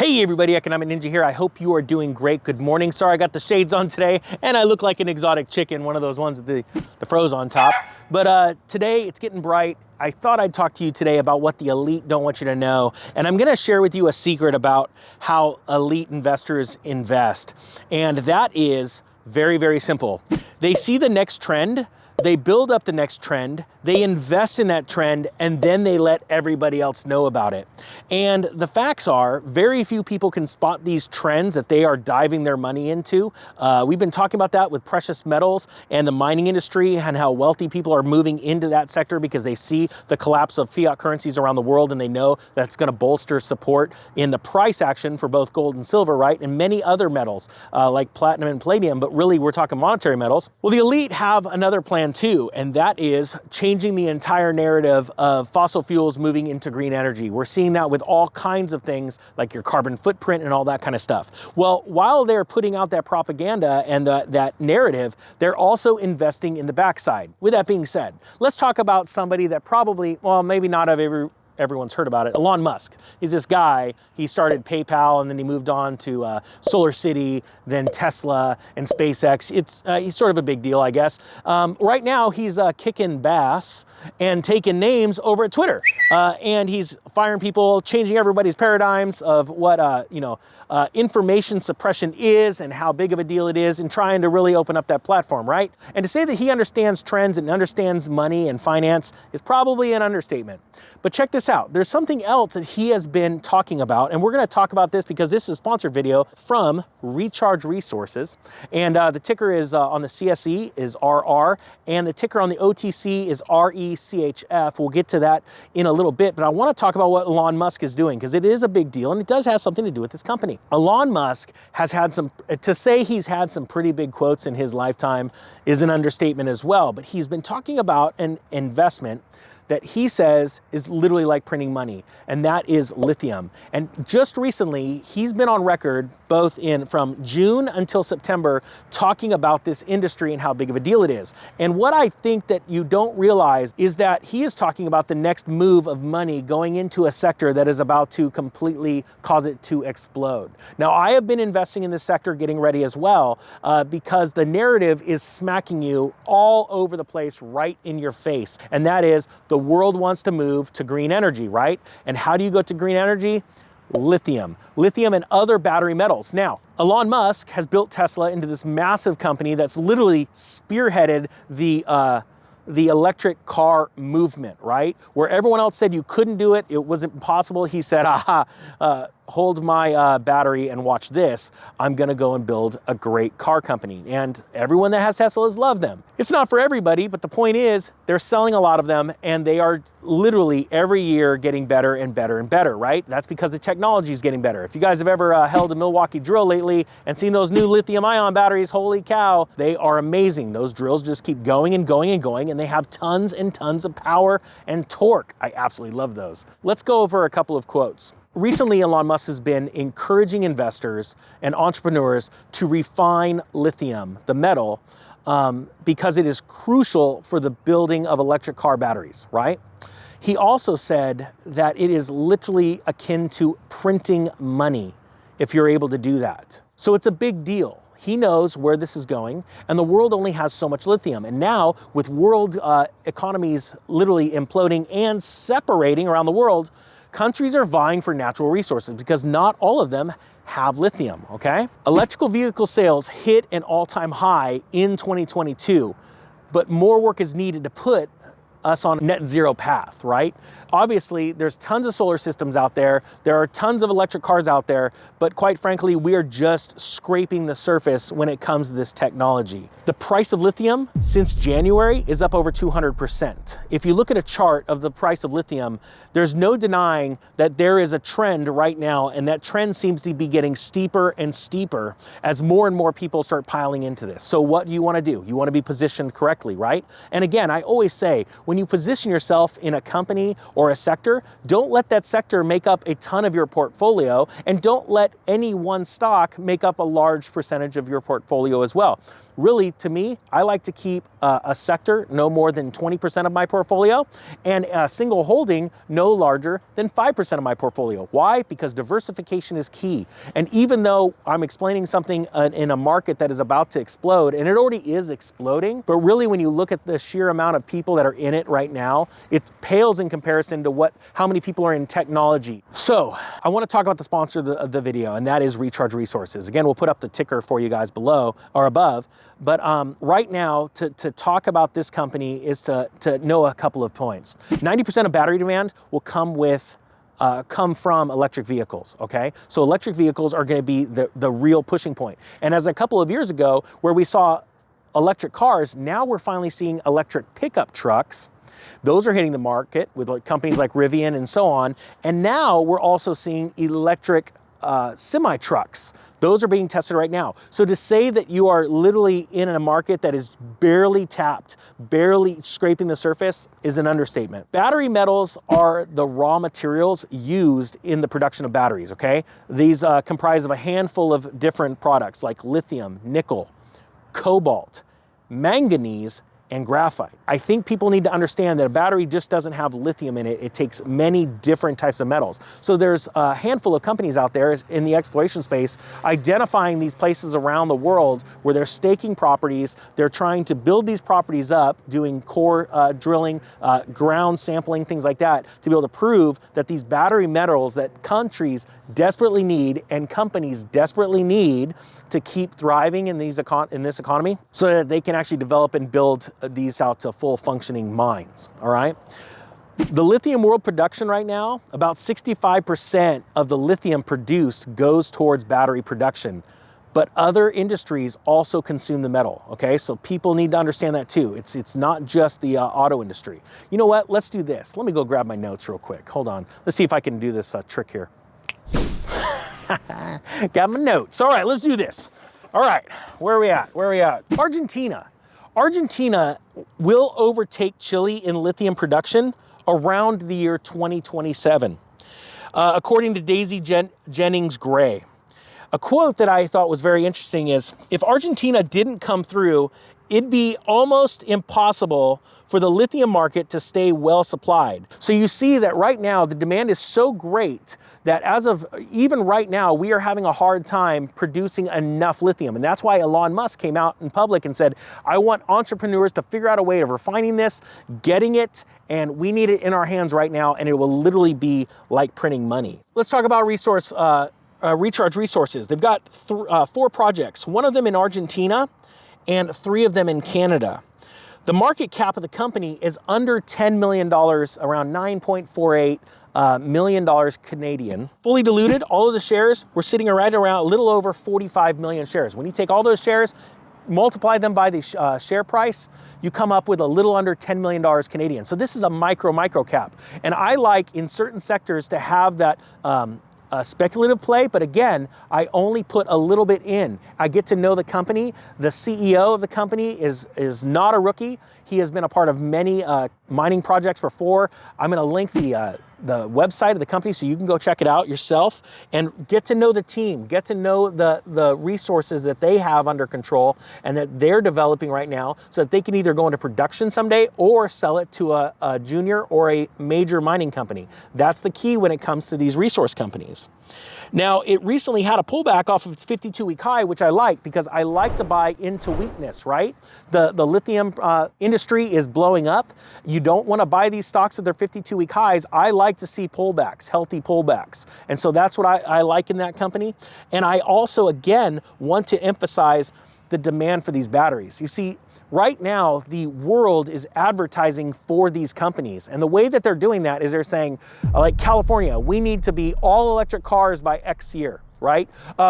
Hey everybody, Economic Ninja here. I hope you are doing great. Good morning. Sorry I got the shades on today and I look like an exotic chicken, one of those ones with the froze on top. But today it's getting bright. I thought I'd talk to you today about what the elite don't want you to know. And I'm gonna share with you a secret about how elite investors invest. And that is very, very simple. They see the next trend, they build up the next trend, they invest in that trend, and then they let everybody else know about it. And the facts are, very few people can spot these trends that they are diving their money into. We've been talking about that with precious metals and the mining industry and how wealthy people are moving into that sector because they see the collapse of fiat currencies around the world and they know that's gonna bolster support in the price action for both gold and silver, right? And many other metals like platinum and palladium, but really we're talking monetary metals. Well, the elite have another plan too, and that is changing the entire narrative of fossil fuels moving into green energy. We're seeing that with all kinds of things like your carbon footprint and all that kind of stuff. Well, while they're putting out that propaganda and that narrative, they're also investing in the backside. With that being said, let's talk about somebody that probably, well, maybe not everyone's heard about it, Elon Musk. He's this guy, he started PayPal and then he moved on to Solar City, then Tesla and SpaceX. He's sort of a big deal, I guess. Right now he's kicking bass and taking names over at Twitter. And he's firing people, changing everybody's paradigms of what information suppression is and how big of a deal it is, and trying to really open up that platform, right? And to say that he understands trends and understands money and finance is probably an understatement. But check this out. There's something else that he has been talking about, and we're going to talk about this because this is a sponsored video from Recharge Resources, and the ticker is on the CSE is RR, and the ticker on the OTC is RECHF. We'll get to that in a little bit, but I want to talk about what Elon Musk is doing because it is a big deal and it does have something to do with this company. Elon Musk has had to say he's had some pretty big quotes in his lifetime is an understatement as well, but he's been talking about an investment that he says is literally like printing money, and that is lithium. And just recently, he's been on record both from June until September talking about this industry and how big of a deal it is. And what I think that you don't realize is that he is talking about the next move of money going into a sector that is about to completely cause it to explode. Now, I have been investing in this sector, getting ready as well, because the narrative is smacking you all over the place right in your face. And that is the world wants to move to green energy, right? And how do you go to green energy? Lithium and other battery metals. Now, Elon Musk has built Tesla into this massive company that's literally spearheaded the electric car movement, right? Where everyone else said you couldn't do it, it wasn't possible. He said, hold my battery and watch this. I'm gonna go and build a great car company. And everyone that has Teslas love them. It's not for everybody, but the point is they're selling a lot of them and they are literally every year getting better and better and better, right? That's because the technology is getting better. If you guys have ever held a Milwaukee drill lately and seen those new lithium ion batteries, holy cow, they are amazing. Those drills just keep going and going and going, and they have tons and tons of power and torque. I absolutely love those. Let's go over a couple of quotes. Recently, Elon Musk has been encouraging investors and entrepreneurs to refine lithium, the metal, because it is crucial for the building of electric car batteries, right? He also said that it is literally akin to printing money if you're able to do that. So it's a big deal. He knows where this is going, and the world only has so much lithium. And now, with world economies literally imploding and separating around the world, countries are vying for natural resources because not all of them have lithium, okay? Electrical vehicle sales hit an all-time high in 2022, but more work is needed to put us on a net zero path, right? Obviously, there's tons of solar systems out there. There are tons of electric cars out there, but quite frankly, we are just scraping the surface when it comes to this technology. The price of lithium since January is up over 200%. If you look at a chart of the price of lithium, there's no denying that there is a trend right now, and that trend seems to be getting steeper and steeper as more and more people start piling into this. So what do you want to do? You want to be positioned correctly, right? And again, I always say, when you position yourself in a company or a sector, don't let that sector make up a ton of your portfolio, and don't let any one stock make up a large percentage of your portfolio as well. Really, to me, I like to keep a sector no more than 20% of my portfolio, and a single holding no larger than 5% of my portfolio. Why? Because diversification is key. And even though I'm explaining something in a market that is about to explode, and it already is exploding, but really when you look at the sheer amount of people that are in it right now, it pales in comparison to how many people are in technology. So I want to talk about the sponsor of the video, and that is Recharge Resources. Again, we'll put up the ticker for you guys below or above. But right now, to talk about this company is to know a couple of points. 90% of battery demand will come from electric vehicles, okay? So electric vehicles are gonna be the real pushing point. And as a couple of years ago, where we saw electric cars, now we're finally seeing electric pickup trucks. Those are hitting the market with companies like Rivian and so on. And now we're also seeing electric semi-trucks. Those are being tested right now. So to say that you are literally in a market that is barely tapped, barely scraping the surface, is an understatement. Battery metals are the raw materials used in the production of batteries, okay? These comprise of a handful of different products like lithium, nickel, cobalt, manganese, and graphite. I think people need to understand that a battery just doesn't have lithium in it. It takes many different types of metals. So there's a handful of companies out there in the exploration space identifying these places around the world where they're staking properties. They're trying to build these properties up, doing core drilling, ground sampling, things like that, to be able to prove that these battery metals that countries desperately need and companies desperately need to keep thriving in this economy, so that they can actually develop and build these out to full functioning mines, all right? The lithium world production right now, about 65% of the lithium produced goes towards battery production, but other industries also consume the metal, okay? So people need to understand that too. It's not just the auto industry. You know what, let's do this. Let me go grab my notes real quick, hold on. Let's see if I can do this trick here. Got my notes, all right, let's do this. All right, where are we at? Argentina will overtake Chile in lithium production around the year 2027, according to Daisy Jennings Gray. A quote that I thought was very interesting is, if Argentina didn't come through, it'd be almost impossible for the lithium market to stay well supplied. So you see that right now, the demand is so great that as of even right now, we are having a hard time producing enough lithium. And that's why Elon Musk came out in public and said, I want entrepreneurs to figure out a way of refining this, getting it, and we need it in our hands right now, and it will literally be like printing money. Let's talk about Recharge Resources. They've got 4 projects, one of them in Argentina and 3 of them in Canada. The market cap of the company is under $10 million, around $9.48 million Canadian. Fully diluted, all of the shares, we're sitting right around a little over 45 million shares. When you take all those shares, multiply them by the share price, you come up with a little under $10 million Canadian. So this is a micro cap. And I like in certain sectors to have that speculative play, but again, I only put a little bit in. I get to know the company. The CEO of the company is not a rookie. He has been a part of many mining projects before. I'm gonna link the website of the company so you can go check it out yourself and get to know the team, get to know the resources that they have under control and that they're developing right now, so that they can either go into production someday or sell it to a junior or a major mining company. That's the key when it comes to these resource companies. Now, it recently had a pullback off of its 52-week high, which I like because I like to buy into weakness, right? The lithium industry is blowing up. You don't want to buy these stocks at their 52-week highs. I like to see pullbacks, healthy pullbacks. And so that's what I like in that company. And I also, again, want to emphasize the demand for these batteries. You see, right now, the world is advertising for these companies. And the way that they're doing that is they're saying, like California, we need to be all electric cars by X year. right?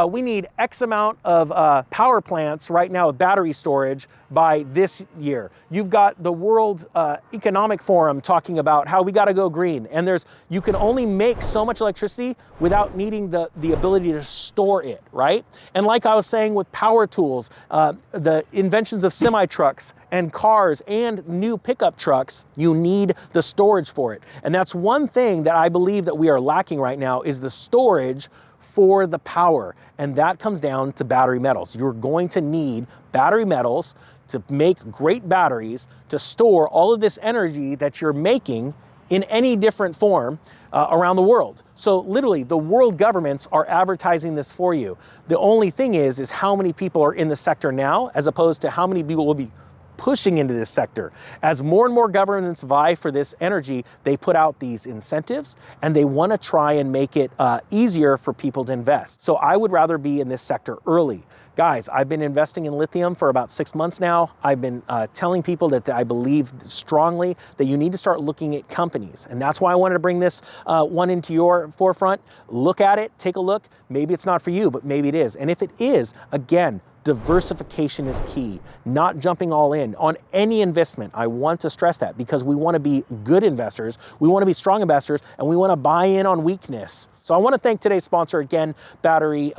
We need X amount of power plants right now with battery storage by this year. You've got the World Economic Forum talking about how we got to go green, and you can only make so much electricity without needing the ability to store it, right? And like I was saying with power tools, the inventions of semi-trucks and cars and new pickup trucks, you need the storage for it. And that's one thing that I believe that we are lacking right now, is the storage for the power. And that comes down to battery metals. You're going to need battery metals to make great batteries to store all of this energy that you're making in any different form around the world. So literally, the world governments are advertising this for you. The only thing is how many people are in the sector now, as opposed to how many people will be pushing into this sector. As more and more governments vie for this energy, they put out these incentives, and they want to try and make it easier for people to invest. So I would rather be in this sector early. Guys, I've been investing in lithium for about 6 months now. I've been telling people that I believe strongly that you need to start looking at companies. And that's why I wanted to bring this one into your forefront. Look at it, take a look. Maybe it's not for you, but maybe it is. And if it is, again, diversification is key, not jumping all in on any investment. I want to stress that, because we want to be good investors, we want to be strong investors, and we want to buy in on weakness. So I want to thank today's sponsor again, Battery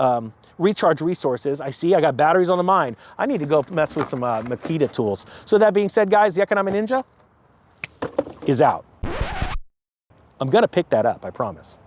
Recharge Resources. I see I got batteries on the mind. I need to go mess with some Makita tools. So that being said, guys, the Economic Ninja is out. I'm going to pick that up, I promise.